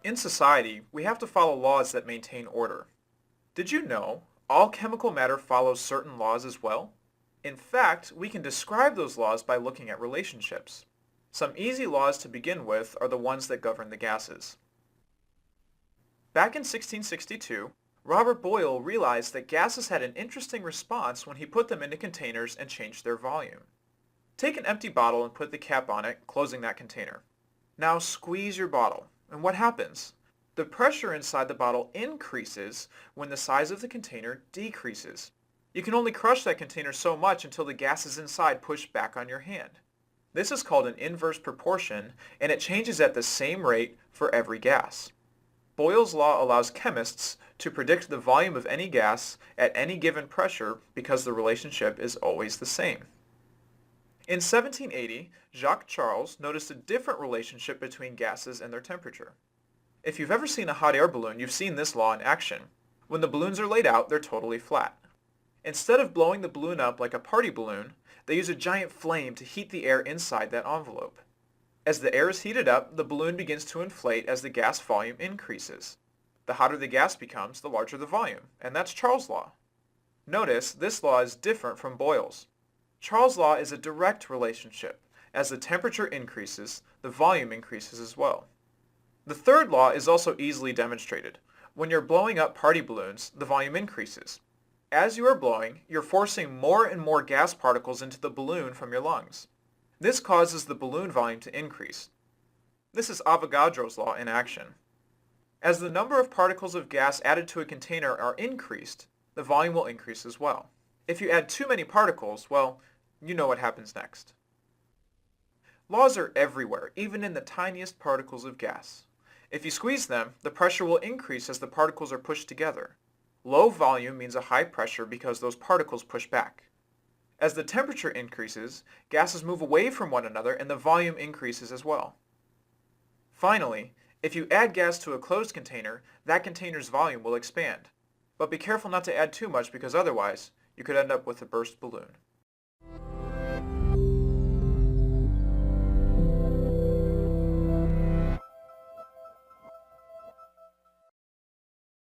In society, we have to follow laws that maintain order. Did you know all chemical matter follows certain laws as well? In fact, we can describe those laws by looking at relationships. Some easy laws to begin with are the ones that govern the gases. Back in 1662, Robert Boyle realized that gases had an interesting response when he put them into containers and changed their volume. Take an empty bottle and put the cap on it, closing that container. Now squeeze your bottle, and what happens? The pressure inside the bottle increases when the size of the container decreases. You can only crush that container so much until the gases inside push back on your hand. This is called an inverse proportion, and it changes at the same rate for every gas. Boyle's law allows chemists to predict the volume of any gas at any given pressure because the relationship is always the same. In 1780, Jacques Charles noticed a different relationship between gases and their temperature. If you've ever seen a hot air balloon, you've seen this law in action. When the balloons are laid out, they're totally flat. Instead of blowing the balloon up like a party balloon, they use a giant flame to heat the air inside that envelope. As the air is heated up, the balloon begins to inflate as the gas volume increases. The hotter the gas becomes, the larger the volume, and that's Charles' law. Notice, this law is different from Boyle's. Charles' law is a direct relationship. As the temperature increases, the volume increases as well. The third law is also easily demonstrated. When you're blowing up party balloons, the volume increases. As you are blowing, you're forcing more and more gas particles into the balloon from your lungs. This causes the balloon volume to increase. This is Avogadro's law in action. As the number of particles of gas added to a container are increased, the volume will increase as well. If you add too many particles, well, you know what happens next. Laws are everywhere, even in the tiniest particles of gas. If you squeeze them, the pressure will increase as the particles are pushed together. Low volume means a high pressure because those particles push back. As the temperature increases, gases move away from one another and the volume increases as well. Finally, if you add gas to a closed container, that container's volume will expand. But be careful not to add too much because otherwise, you could end up with a burst balloon.